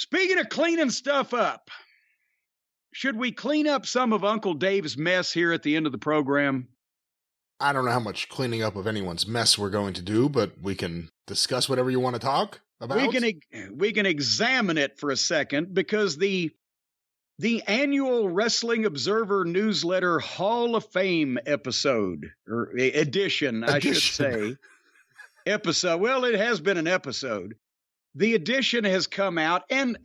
Speaking of cleaning stuff up, should we clean up some of Uncle Dave's mess here at the end of the program? I don't know how much cleaning up of anyone's mess we're going to do, but we can discuss whatever you want to talk about. We can examine it for a second because the annual Wrestling Observer newsletter Hall of Fame episode or edition, I should say. Episode. Well, it has been an episode. The edition has come out, and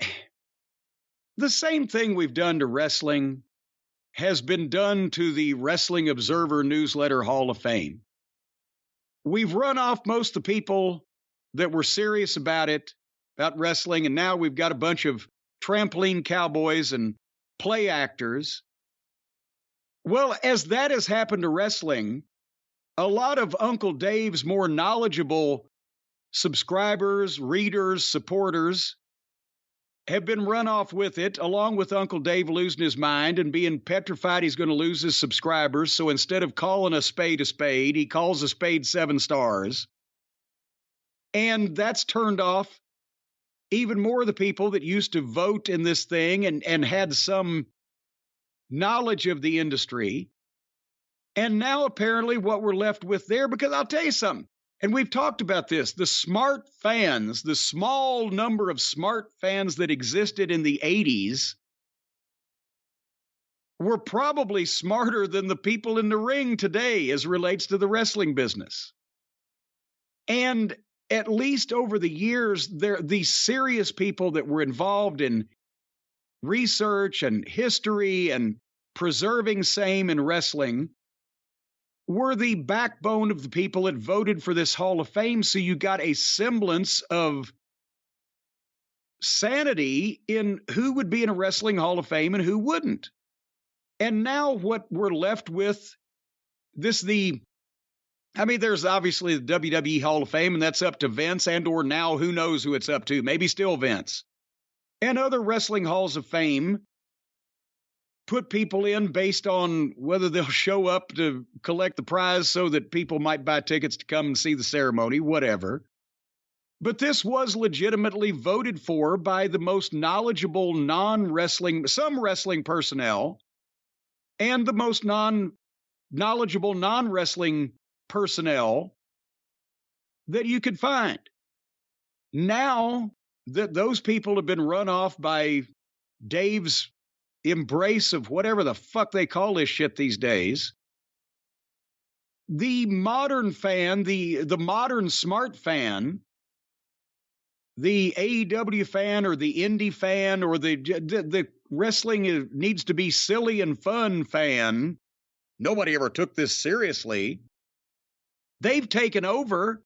the same thing we've done to wrestling has been done to the Wrestling Observer newsletter Hall of Fame. We've run off most of the people that were serious about wrestling, and now we've got a bunch of trampoline cowboys and play actors. Well, as that has happened to wrestling, a lot of Uncle Dave's more knowledgeable subscribers, readers, supporters have been run off with it, along with Uncle Dave losing his mind and being petrified he's going to lose his subscribers. So instead of calling a spade, he calls a spade 7 stars. And that's turned off even more of the people that used to vote in this thing and had some knowledge of the industry. And now apparently what we're left with there, because I'll tell you something, and we've talked about this, the smart fans, the small number of smart fans that existed in the 80s were probably smarter than the people in the ring today as relates to the wrestling business. And at least over the years, these serious people that were involved in research and history and preserving same in wrestling were the backbone of the people that voted for this Hall of Fame. So you got a semblance of sanity in who would be in a wrestling Hall of Fame and who wouldn't. And now what we're left with, there's obviously the WWE Hall of Fame, and that's up to Vince, and or now who knows who it's up to, maybe still Vince. And other wrestling halls of fame put people in based on whether they'll show up to collect the prize so that people might buy tickets to come and see the ceremony, whatever. But this was legitimately voted for by the most knowledgeable some wrestling personnel, and the most knowledgeable non-wrestling personnel that you could find. Now that those people have been run off by Dave's embrace of whatever the fuck they call this shit these days, the modern fan, the modern smart fan, the AEW fan or the indie fan or the wrestling needs to be silly and fun fan, nobody ever took this seriously. They've taken over,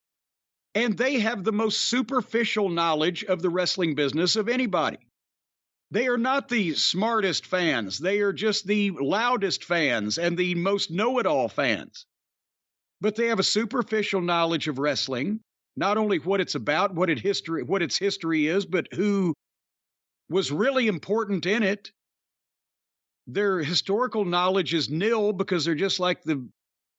and they have the most superficial knowledge of the wrestling business of anybody. They are not the smartest fans. They are just the loudest fans and the most know-it-all fans. But they have a superficial knowledge of wrestling, not only what it's about, what its history is, but who was really important in it. Their historical knowledge is nil because they're just like the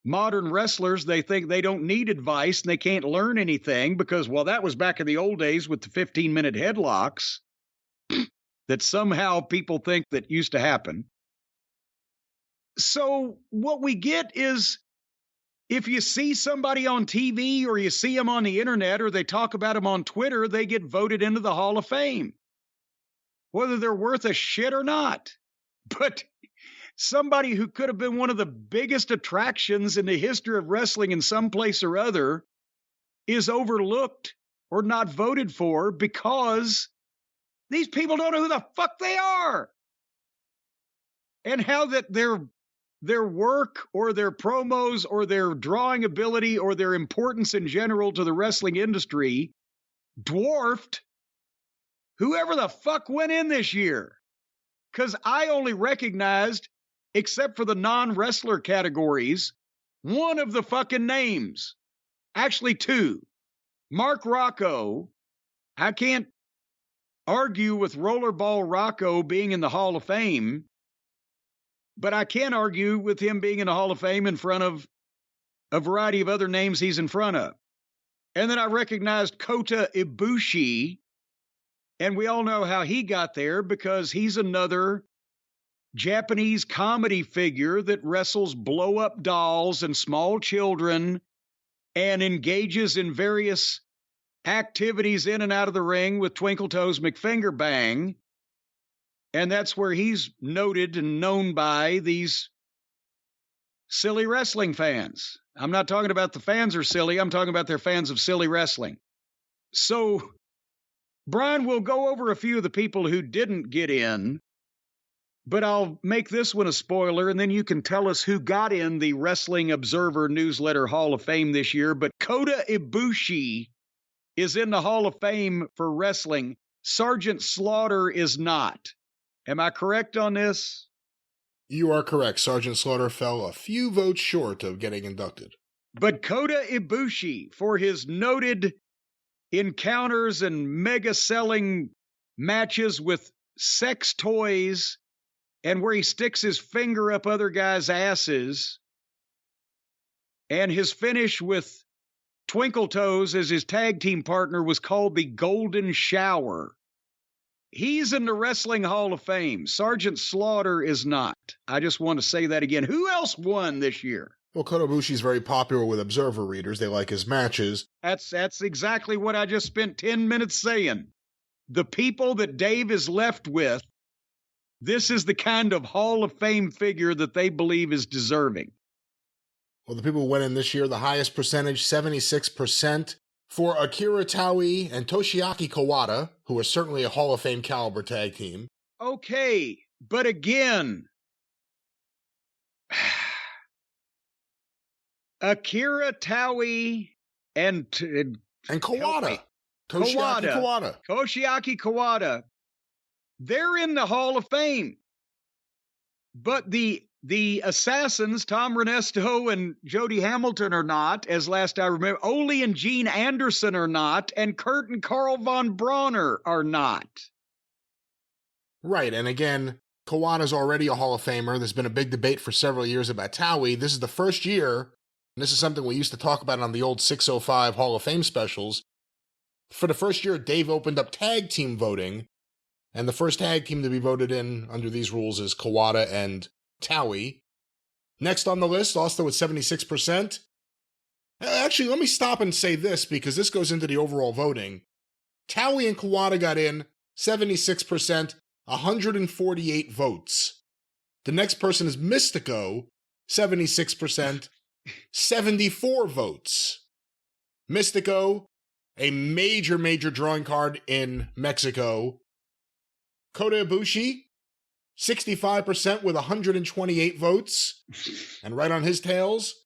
modern wrestlers. They think they don't need advice and they can't learn anything because, well, that was back in the old days with the 15-minute headlocks that somehow people think that used to happen. So what we get is, if you see somebody on TV or you see them on the internet or they talk about them on Twitter, they get voted into the Hall of Fame, whether they're worth a shit or not. But somebody who could have been one of the biggest attractions in the history of wrestling in some place or other is overlooked or not voted for because these people don't know who the fuck they are. And how that their work or their promos or their drawing ability or their importance in general to the wrestling industry dwarfed whoever the fuck went in this year. Because I only recognized, except for the non-wrestler categories, one of the fucking names. Actually, two. Mark Rocco. I can't argue with Rollerball Rocco being in the Hall of Fame, but I can argue with him being in the Hall of Fame in front of a variety of other names he's in front of. And then I recognized Kota Ibushi And we all know how he got there because he's another Japanese comedy figure that wrestles blow-up dolls and small children and engages in various activities in and out of the ring with Twinkle Toes McFingerbang. And that's where he's noted and known by these silly wrestling fans. I'm not talking about the fans are silly. I'm talking about their fans of silly wrestling. So, Brian, we'll go over a few of the people who didn't get in, but I'll make this one a spoiler, and then you can tell us who got in the Wrestling Observer Newsletter Hall of Fame this year. But Kota Ibushi is in the Hall of Fame for wrestling. Sergeant Slaughter is not. Am I correct on this? You are correct. Sergeant Slaughter fell a few votes short of getting inducted. But Kota Ibushi, for his noted encounters and mega selling matches with sex toys and where he sticks his finger up other guys' asses, and his finish with Twinkle Toes as his tag team partner was called the Golden Shower. He's in the Wrestling Hall of Fame. Sergeant Slaughter is not. I just want to say that again. Who else won this year? Well, Kota Ibushi's very popular with Observer readers. They like his matches. That's exactly what I just spent 10 minutes saying. The people that Dave is left with, this is the kind of Hall of Fame figure that they believe is deserving. Well, the people who went in this year, the highest percentage, 76%, for Akira Taui and Toshiaki Kawada, who are certainly a Hall of Fame caliber tag team. Okay, but again, Akira Taui and Kawada. Toshiaki Kawada. They're in the Hall of Fame. But the assassins, Tom Renesto and Jody Hamilton, are not, as last I remember. Ole and Gene Anderson are not, and Kurt and Carl von Bronner are not. Right, and again, Kawada's already a Hall of Famer. There's been a big debate for several years about Taui. This is the first year, and this is something we used to talk about on the old 605 Hall of Fame specials. For the first year, Dave opened up tag team voting, and the first tag team to be voted in under these rules is Kawada and Taui. Next on the list, also with 76%. Actually, let me stop and say this, because this goes into the overall voting. Taui and Kawada got in 76%, 148 votes. The next person is Mystico, 76%, 74 votes. Mystico, a major drawing card in Mexico. Kota Ibushi, 65% with 128 votes. And right on his tails,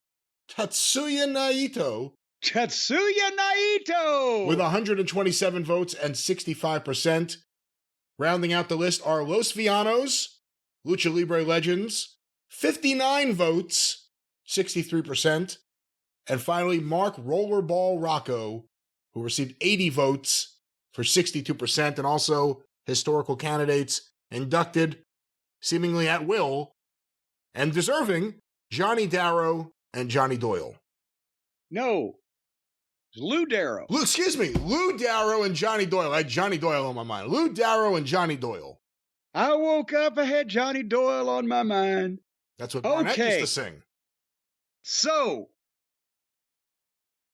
Tatsuya Naito. Tatsuya Naito! With 127 votes and 65%. Rounding out the list are Los Villanos, Lucha Libre Legends, 59 votes, 63%. And finally, Mark Rollerball Rocco, who received 80 votes for 62%. And also historical candidates inducted, seemingly at will, and deserving, Johnny Darrow and Johnny Doyle. No. Lou Darrow. Lou Darrow and Johnny Doyle. I had Johnny Doyle on my mind. Lou Darrow and Johnny Doyle. I woke up, I had Johnny Doyle on my mind. That's what Cornette used to sing. So,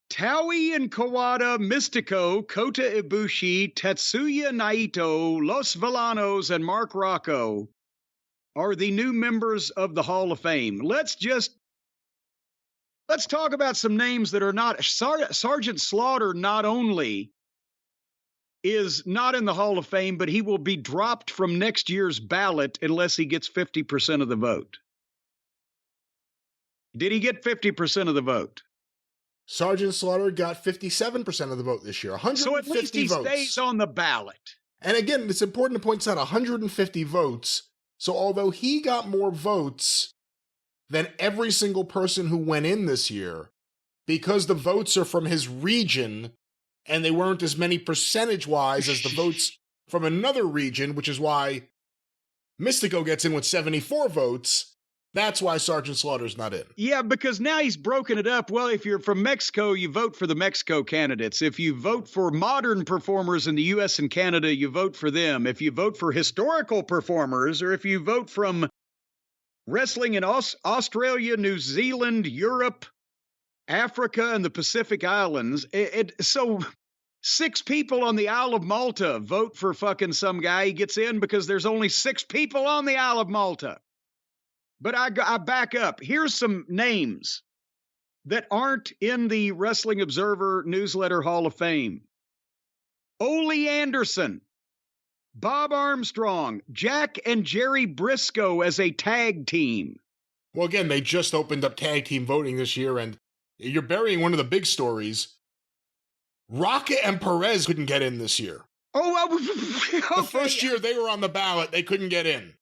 Taui and Kawada, Mystico, Kota Ibushi, Tatsuya Naito, Los Villanos, and Mark Rocco are the new members of the Hall of Fame. Let's talk about some names that are not. Sergeant Slaughter not only is not in the Hall of Fame, but he will be dropped from next year's ballot unless he gets 50% of the vote. Did he get 50% of the vote? Sergeant Slaughter got 57% of the vote this year. 150 so at least he votes. Stays on the ballot. And again, it's important to point out 150 votes. So although he got more votes than every single person who went in this year, because the votes are from his region and they weren't as many percentage-wise as the votes from another region, which is why Mystico gets in with 74 votes, That's why Sergeant Slaughter's not in. Yeah, because now he's broken it up. Well, if you're from Mexico, you vote for the Mexico candidates. If you vote for modern performers in the U.S. and Canada, you vote for them. If you vote for historical performers, or if you vote from wrestling in Australia, New Zealand, Europe, Africa, and the Pacific Islands, so 6 people on the Isle of Malta vote for fucking some guy. He gets in because there's only 6 people on the Isle of Malta. But I back up. Here's some names that aren't in the Wrestling Observer Newsletter Hall of Fame. Ole Anderson, Bob Armstrong, Jack and Jerry Briscoe as a tag team. Well, again, they just opened up tag team voting this year, and you're burying one of the big stories. Rocca and Perez couldn't get in this year. Okay. The first year they were on the ballot, they couldn't get in.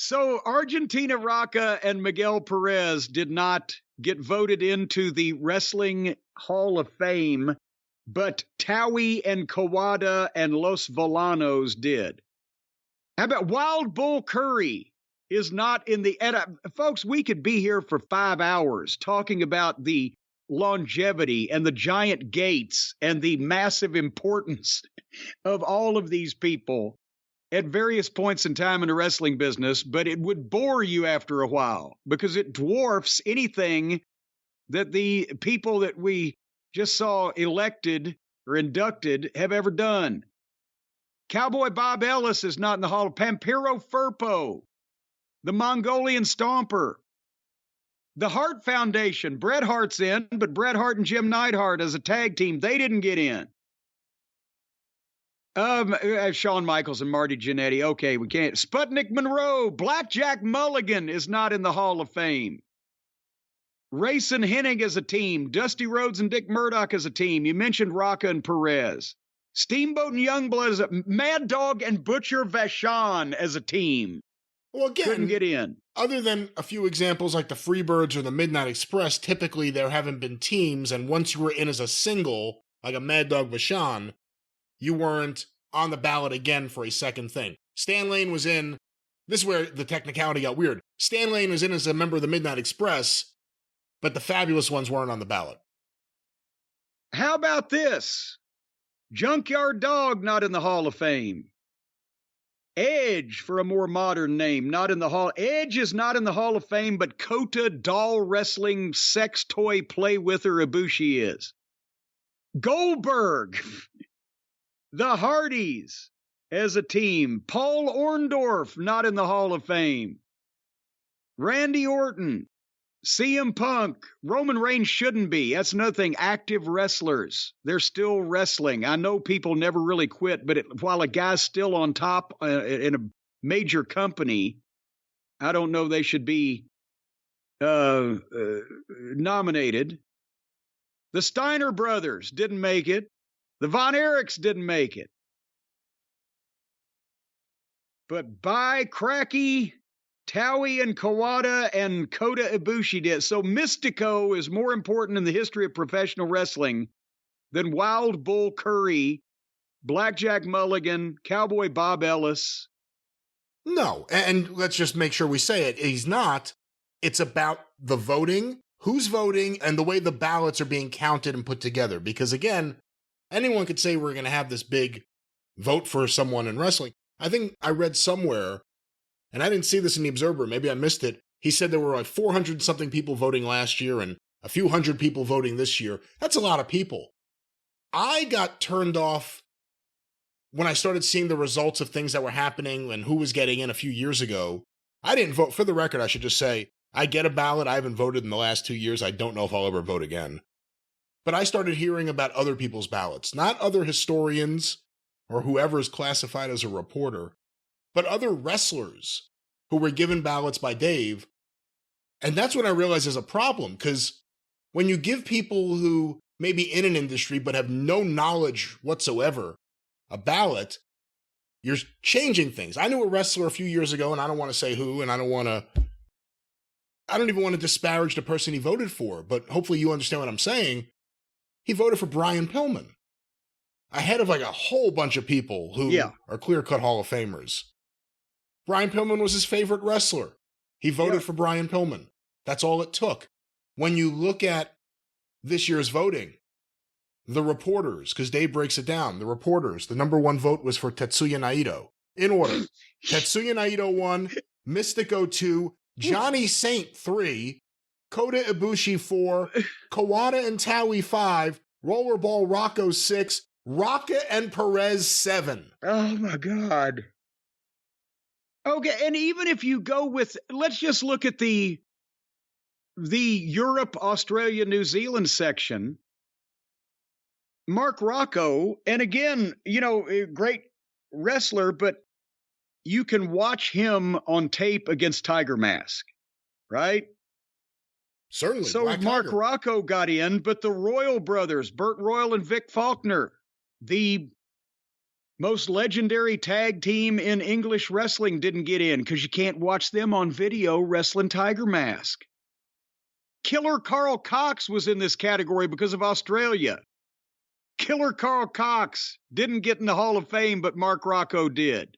So Argentina Rocca and Miguel Perez did not get voted into the Wrestling Hall of Fame, but Towie and Kawada and Los Volanos did. How about Wild Bull Curry is not in the... Folks, we could be here for 5 hours talking about the longevity and the giant gates and the massive importance of all of these people at various points in time in the wrestling business, but it would bore you after a while because it dwarfs anything that the people that we just saw elected or inducted have ever done. Cowboy Bob Ellis is not in the Hall of Fame. Pampero Firpo, the Mongolian Stomper, the Hart Foundation. Bret Hart's in, but Bret Hart and Jim Neidhart as a tag team, they didn't get in. Shawn Michaels and Marty Jannetty. Okay, we can't. Sputnik Monroe, Blackjack Mulligan is not in the Hall of Fame. Race and Hennig as a team. Dusty Rhodes and Dick Murdoch as a team. You mentioned Rocca and Perez. Steamboat and Youngblood as a Mad Dog and Butcher Vachon as a team. Well, again, couldn't get in. Other than a few examples like the Freebirds or the Midnight Express, typically there haven't been teams, and once you were in as a single, like a Mad Dog Vachon, you weren't on the ballot again for a second thing. Stan Lane was in. This is where the technicality got weird. Stan Lane was in as a member of the Midnight Express, but the Fabulous Ones weren't on the ballot. How about this? Junkyard Dog not in the Hall of Fame. Edge, for a more modern name, not in the Hall. Edge is not in the Hall of Fame, but Kota doll wrestling sex toy play with her Ibushi is. Goldberg, the Hardys as a team. Paul Orndorff not in the Hall of Fame. Randy Orton, CM Punk, Roman Reigns shouldn't be. That's another thing. Active wrestlers, they're still wrestling. I know people never really quit, but while a guy's still on top in a major company, I don't know they should be nominated. The Steiner brothers didn't make it. The Von Erichs didn't make it. But by cracky, Towie and Kawada and Kota Ibushi did. So Mystico is more important in the history of professional wrestling than Wild Bull Curry, Blackjack Mulligan, Cowboy Bob Ellis. No, and let's just make sure we say it. He's not. It's about the voting, who's voting, and the way the ballots are being counted and put together. Because again, anyone could say we're going to have this big vote for someone in wrestling. I think I read somewhere, and I didn't see this in the Observer, maybe I missed it. He said there were like 400-something people voting last year and a few hundred people voting this year. That's a lot of people. I got turned off when I started seeing the results of things that were happening and who was getting in a few years ago. I didn't vote. For the record, I should just say, I get a ballot. I haven't voted in the last 2 years. I don't know if I'll ever vote again. But I started hearing about other people's ballots, not other historians or whoever is classified as a reporter, but other wrestlers who were given ballots by Dave. And that's when I realized there's a problem, because when you give people who may be in an industry but have no knowledge whatsoever a ballot, you're changing things. I knew a wrestler a few years ago, and I don't want to say who, and I don't even want to disparage the person he voted for, but hopefully you understand what I'm saying. He voted for Brian Pillman, ahead of like a whole bunch of people who are clear-cut Hall of Famers. Brian Pillman was his favorite wrestler. He voted for Brian Pillman. That's all it took. When you look at this year's voting, the reporters, because Dave breaks it down, the reporters, the number one vote was for Tetsuya Naito. In order, Tetsuya Naito 1, Mystico 2, Johnny Saint 3, Kota Ibushi 4, Kawada and Towie 5, Rollerball Rocco 6, Rocca and Perez 7. Oh my God. Okay, and even if you go with, let's just look at the Europe, Australia, New Zealand section. Mark Rocco, and again, a great wrestler, but you can watch him on tape against Tiger Mask, right? Certainly. So Mark Rocco got in, but the Royal brothers, Burt Royal and Vic Faulkner, the most legendary tag team in English wrestling, didn't get in because you can't watch them on video wrestling Tiger Mask. Killer Carl Cox was in this category because of Australia. Killer Carl Cox didn't get in the Hall of Fame, but Mark Rocco did.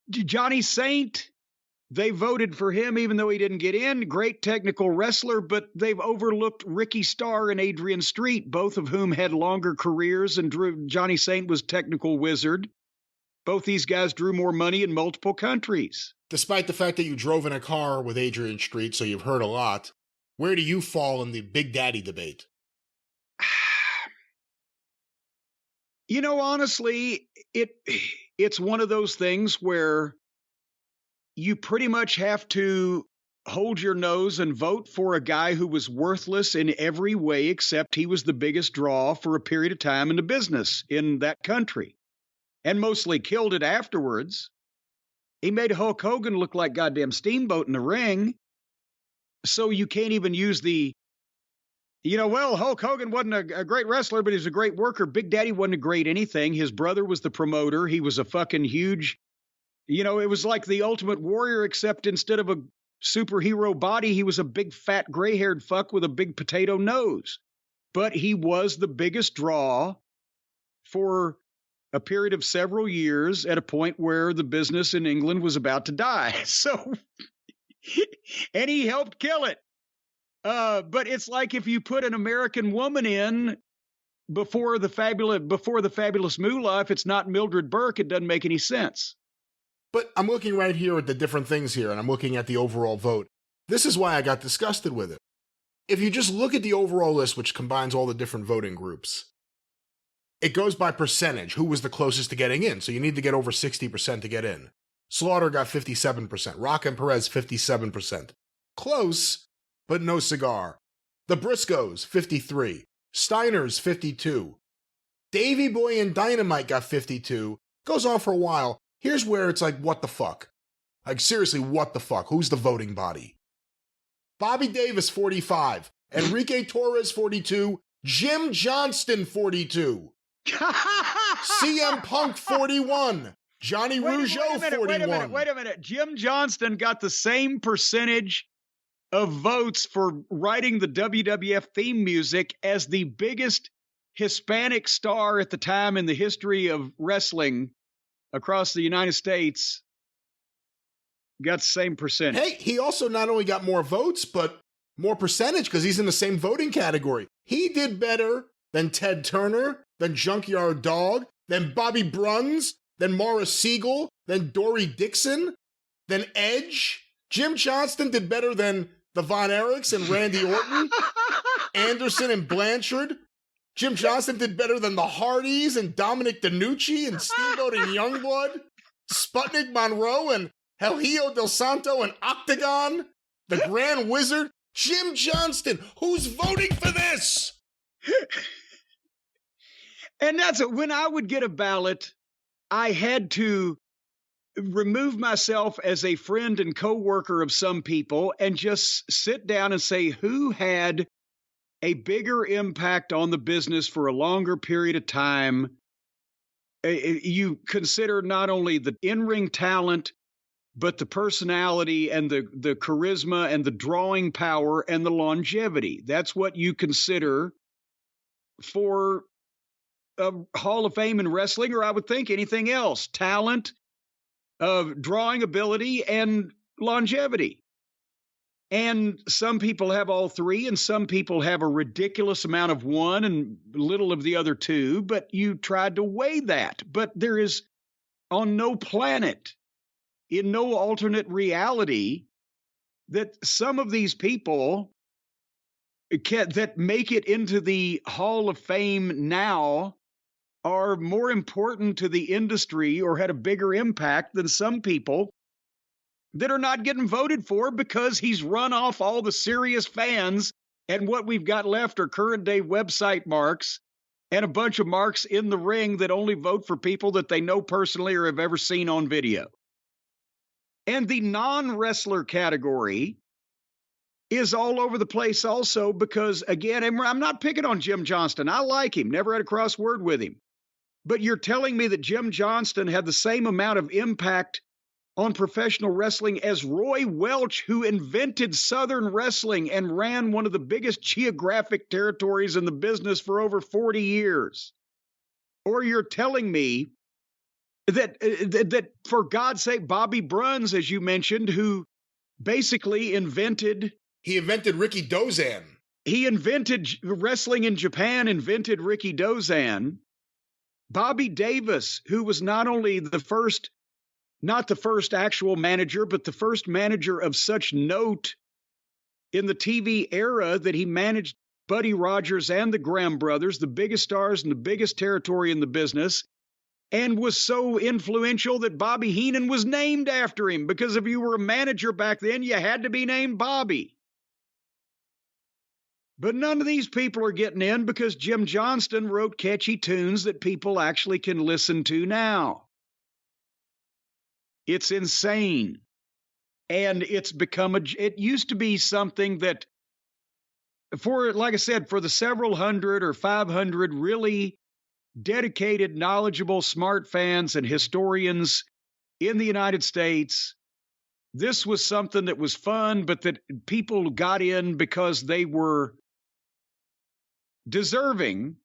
Johnny Saint, they voted for him even though he didn't get in. Great technical wrestler, but they've overlooked Ricky Starr and Adrian Street, both of whom had longer careers, and Johnny Saint was technical wizard. Both these guys drew more money in multiple countries. Despite the fact that you drove in a car with Adrian Street, so you've heard a lot, where do you fall in the Big Daddy debate? Honestly, it's one of those things where you pretty much have to hold your nose and vote for a guy who was worthless in every way except he was the biggest draw for a period of time in the business in that country and mostly killed it afterwards. He made Hulk Hogan look like goddamn Steamboat in the ring. So you can't even use the, Hulk Hogan wasn't a great wrestler, but he was a great worker. Big Daddy wasn't a great anything. His brother was the promoter. He was a fucking huge, it was like the Ultimate Warrior, except instead of a superhero body, he was a big fat gray-haired fuck with a big potato nose. But he was the biggest draw for a period of several years at a point where the business in England was about to die. So, and he helped kill it. But it's like if you put an American woman in before the fabulous Moolah, if it's not Mildred Burke, it doesn't make any sense. But I'm looking right here at the different things here, and I'm looking at the overall vote. This is why I got disgusted with it. If you just look at the overall list, which combines all the different voting groups, it goes by percentage, who was the closest to getting in. So you need to get over 60% to get in. Slaughter got 57%. Rock and Perez, 57%. Close, but no cigar. The Briscoes, 53. Steiner's, 52. Davey Boy and Dynamite got 52. Goes on for a while. Here's where it's like, what the fuck? Like, seriously, what the fuck? Who's the voting body? Bobby Davis, 45. Enrique Torres, 42. Jim Johnston, 42. CM Punk, 41. Johnny Rougeau, 41. Wait a minute. Jim Johnston got the same percentage of votes for writing the WWF theme music as the biggest Hispanic star at the time in the history of wrestling across the United States. Got the same percentage. Hey, he also not only got more votes, but more percentage because he's in the same voting category. He did better than Ted Turner, than Junkyard Dog, than Bobby Bruns, than Morris Siegel, than Dory Dixon, than Edge. Jim Johnston did better than the Von Erichs and Randy Orton, Anderson and Blanchard. Jim Johnston did better than the Hardys and Dominic DeNucci and Steamboat and Youngblood, Sputnik Monroe and El Hijo del Santo and Octagon, the Grand Wizard. Jim Johnston, who's voting for this? And that's it. When I would get a ballot, I had to remove myself as a friend and co-worker of some people and just sit down and say, who had a bigger impact on the business for a longer period of time? You consider not only the in-ring talent, but the personality and the charisma and the drawing power and the longevity. That's what you consider for a Hall of Fame in wrestling, or I would think anything else. Talent, of drawing ability and longevity. And some people have all three, and some people have a ridiculous amount of one and little of the other two, but you tried to weigh that. But there is on no planet, in no alternate reality, that some of these people that make it into the Hall of Fame now are more important to the industry or had a bigger impact than some people that are not getting voted for because he's run off all the serious fans, and what we've got left are current day website marks and a bunch of marks in the ring that only vote for people that they know personally or have ever seen on video. And the non-wrestler category is all over the place also because, again, and I'm not picking on Jim Johnston. I like him, never had a cross word with him. But you're telling me that Jim Johnston had the same amount of impact on professional wrestling as Roy Welch, who invented Southern wrestling and ran one of the biggest geographic territories in the business for over 40 years. Or you're telling me that for God's sake, Bobby Bruns, as you mentioned, who basically invented... He invented Ricky Dozan. He invented wrestling in Japan, invented Ricky Dozan. Bobby Davis, who was not only not the first actual manager, but the first manager of such note in the TV era that he managed Buddy Rogers and the Graham brothers, the biggest stars and the biggest territory in the business, and was so influential that Bobby Heenan was named after him, because if you were a manager back then, you had to be named Bobby. But none of these people are getting in because Jim Johnston wrote catchy tunes that people actually can listen to now. It's insane. And it's become it used to be something that like I said, for the several hundred or 500 really dedicated, knowledgeable, smart fans and historians in the United States, this was something that was fun, but that people got in because they were deserving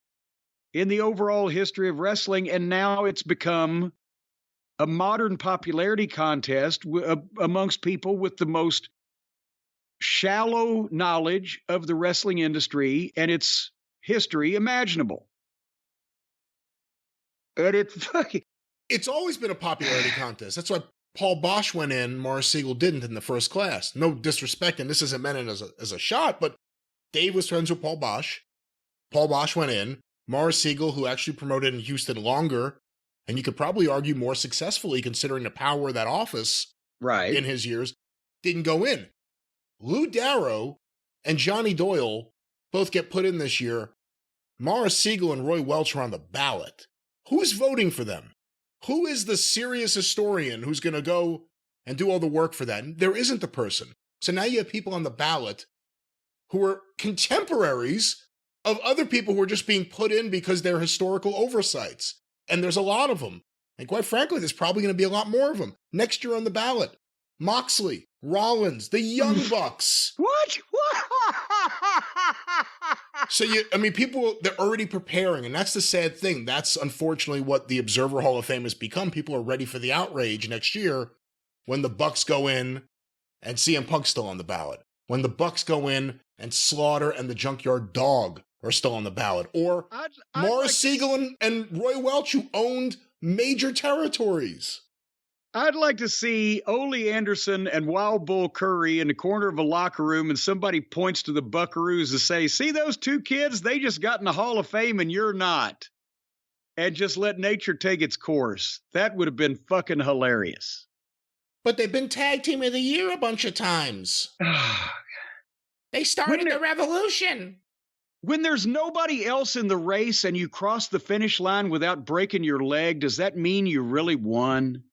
in the overall history of wrestling. And now it's become a modern popularity contest amongst people with the most shallow knowledge of the wrestling industry and its history imaginable. And it's always been a popularity contest. That's why Paul Bosch went in, Morris Siegel didn't in the first class. No disrespect, and this isn't meant as a shot, but Dave was friends with Paul Bosch. Paul Bosch went in. Morris Siegel, who actually promoted in Houston longer, and you could probably argue more successfully considering the power of that office in his years, didn't go in. Lou Darrow and Johnny Doyle both get put in this year. Morris Siegel and Roy Welch are on the ballot. Who's voting for them? Who is the serious historian who's going to go and do all the work for that? There isn't the person. So now you have people on the ballot who are contemporaries of other people who are just being put in because they're historical oversights. And there's a lot of them. And quite frankly, there's probably going to be a lot more of them. Next year on the ballot, Moxley, Rollins, the Young Bucks. What? So, people, they're already preparing. And that's the sad thing. That's unfortunately what the Observer Hall of Fame has become. People are ready for the outrage next year when the Bucks go in and CM Punk's still on the ballot. When the Bucks go in and Slaughter and the Junkyard Dog are still on the ballot. Or Morris Siegel and Roy Welch, who owned major territories. I'd like to see Ole Anderson and Wild Bull Curry in the corner of a locker room, and somebody points to the Buckaroos to say, see those two kids? They just got in the Hall of Fame and you're not. And just let nature take its course. That would have been fucking hilarious. But they've been Tag Team of the Year a bunch of times. They started the revolution. When there's nobody else in the race and you cross the finish line without breaking your leg, does that mean you really won?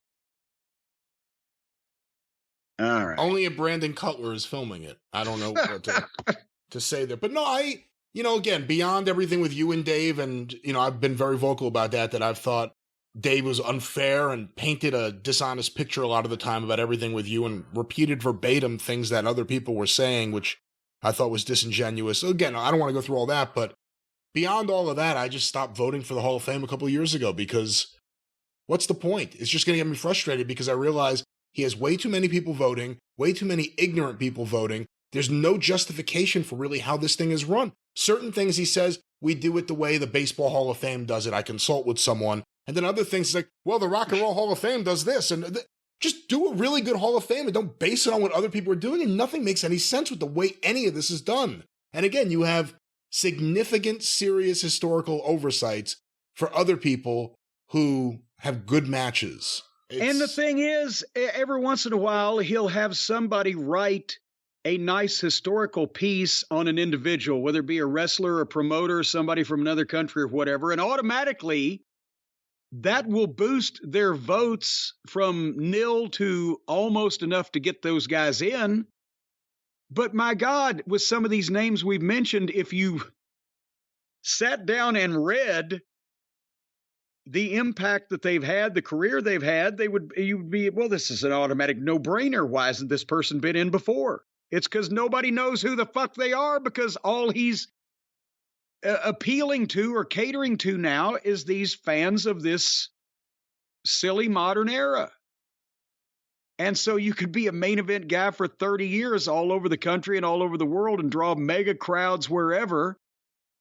All right. Only if Brandon Cutler is filming it. I don't know what to say there. But no, again, beyond everything with you and Dave, and, I've been very vocal about that I've thought Dave was unfair and painted a dishonest picture a lot of the time about everything with you and repeated verbatim things that other people were saying, which I thought was disingenuous. So again, I don't want to go through all that, but beyond all of that, I just stopped voting for the Hall of Fame a couple of years ago because What's the point? It's just going to get me frustrated because I realize he has way too many people voting, way too many ignorant people voting. There's no justification for really how this thing is run. Certain things he says, we do it the way the Baseball Hall of Fame does it. I consult with someone. And then other things like, well, the Rock and Roll Hall of Fame does this. And just do a really good Hall of Fame and don't base it on what other people are doing. And nothing makes any sense with the way any of this is done. And again, you have significant, serious historical oversights for other people who have good matches. And the thing is, every once in a while, he'll have somebody write a nice historical piece on an individual, whether it be a wrestler, a promoter, somebody from another country or whatever, and automatically that will boost their votes from nil to almost enough to get those guys in. But my God, with some of these names we've mentioned, if you sat down and read the impact that they've had, the career they've had, you would be, well, this is an automatic no-brainer. Why hasn't this person been in before? It's because nobody knows who the fuck they are, because all he's appealing to or catering to now is these fans of this silly modern era. And so you could be a main event guy for 30 years all over the country and all over the world and draw mega crowds wherever.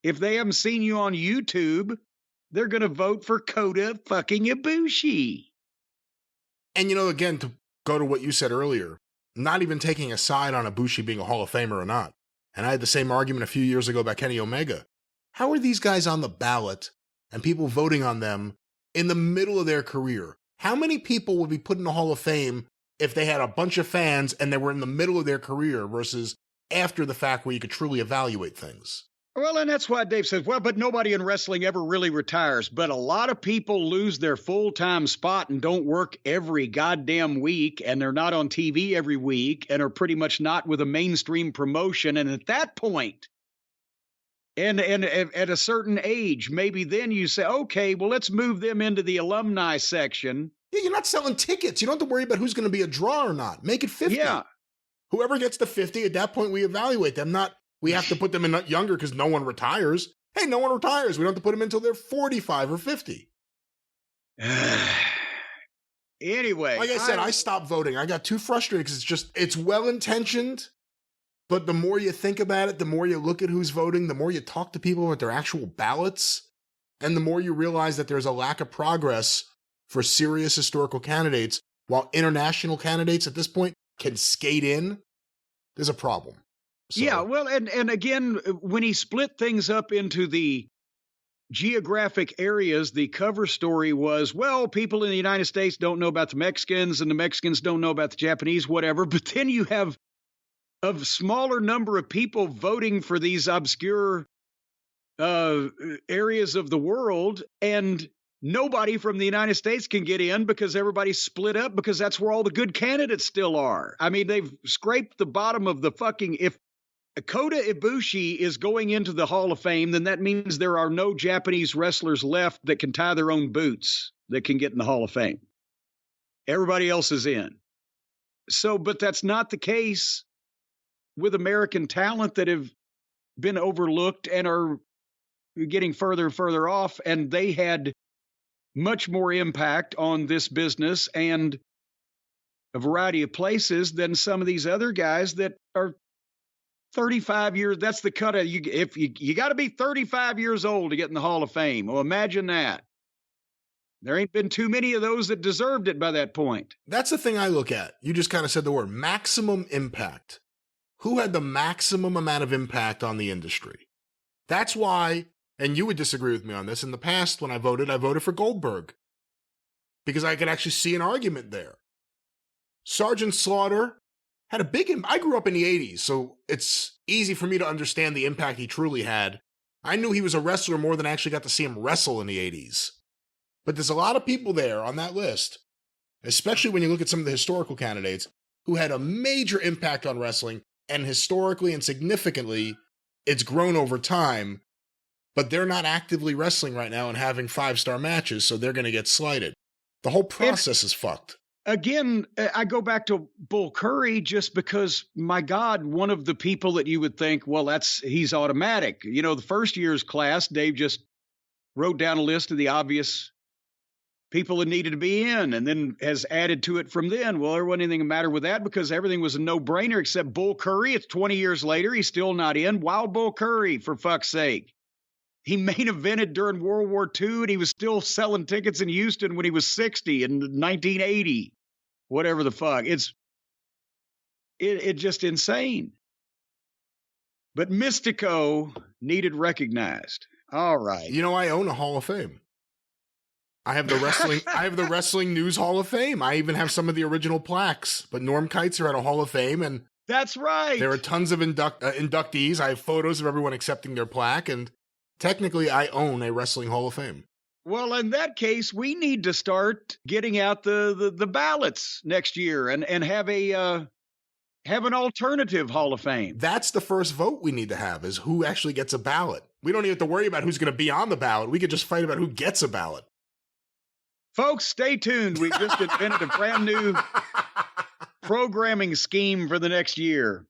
If they haven't seen you on YouTube, they're going to vote for Kota fucking Ibushi. And, again, to go to what you said earlier, not even taking a side on Ibushi being a Hall of Famer or not. And I had the same argument a few years ago about Kenny Omega. How are these guys on the ballot and people voting on them in the middle of their career? How many people would be put in the Hall of Fame if they had a bunch of fans and they were in the middle of their career versus after the fact where you could truly evaluate things? Well, and that's why Dave says, well, but nobody in wrestling ever really retires. But a lot of people lose their full-time spot and don't work every goddamn week, and they're not on TV every week, and are pretty much not with a mainstream promotion. And at that point, and at a certain age, maybe then you say, okay, well, let's move them into the alumni section. Yeah, you're not selling tickets. You don't have to worry about who's going to be a draw or not. Make it 50. Yeah. Whoever gets to 50, at that point, we evaluate them. We have to put them in younger because no one retires. Hey, no one retires. We don't have to put them in until they're 45 or 50. Anyway. Like I said, I stopped voting. I got too frustrated because it's well-intentioned, but the more you think about it, the more you look at who's voting, the more you talk to people about their actual ballots, and the more you realize that there's a lack of progress for serious historical candidates, while international candidates at this point can skate in. There's a problem. So. Yeah, well, and again, when he split things up into the geographic areas, the cover story was, well, people in the United States don't know about the Mexicans, and the Mexicans don't know about the Japanese, whatever. But then you have a smaller number of people voting for these obscure areas of the world, and nobody from the United States can get in because everybody's split up, because that's where all the good candidates still are. I mean, they've scraped the bottom of the fucking... If Kota Ibushi is going into the Hall of Fame, then that means there are no Japanese wrestlers left that can tie their own boots that can get in the Hall of Fame. Everybody else is in. So, but that's not the case with American talent that have been overlooked and are getting further and further off, and they had much more impact on this business and a variety of places than some of these other guys that are 35 years. That's the cut of you got to be 35 years old to get in the Hall of Fame. Well, imagine that. There ain't been too many of those that deserved it by that point. That's the thing I look at. You just kind of said the word maximum impact. Who had the maximum amount of impact on the industry? That's why, and you would disagree with me on this, in the past when I voted for Goldberg. Because I could actually see an argument there. Sergeant Slaughter had a big impact. I grew up in the 80s, so it's easy for me to understand the impact he truly had. I knew he was a wrestler more than I actually got to see him wrestle in the 80s. But there's a lot of people there on that list, especially when you look at some of the historical candidates, who had a major impact on wrestling, and historically and significantly, it's grown over time, but they're not actively wrestling right now and having 5-star matches, so they're going to get slighted. The whole process is fucked. Again, I go back to Bull Curry just because, my God, one of the people that you would think, well, he's automatic. You know, the first year's class, Dave just wrote down a list of the obvious people that needed to be in, and then has added to it from then. Well, there wasn't anything the matter with that because everything was a no-brainer except Bull Curry. It's 20 years later. He's still not in. Wild Bull Curry, for fuck's sake. He main evented during World War II, and he was still selling tickets in Houston when he was 60 in 1980. Whatever the fuck. It's just insane. But Mystico needed recognized. All right. You know, I own a Hall of Fame. I have the wrestling news Hall of Fame. I even have some of the original plaques. But Norm Kites are at a Hall of Fame, and that's right. There are tons of inductees. I have photos of everyone accepting their plaque, and technically, I own a wrestling Hall of Fame. Well, in that case, we need to start getting out the ballots next year and have an alternative Hall of Fame. That's the first vote we need to have, is who actually gets a ballot. We don't even have to worry about who's going to be on the ballot. We could just fight about who gets a ballot. Folks, stay tuned. We've just invented a brand new programming scheme for the next year.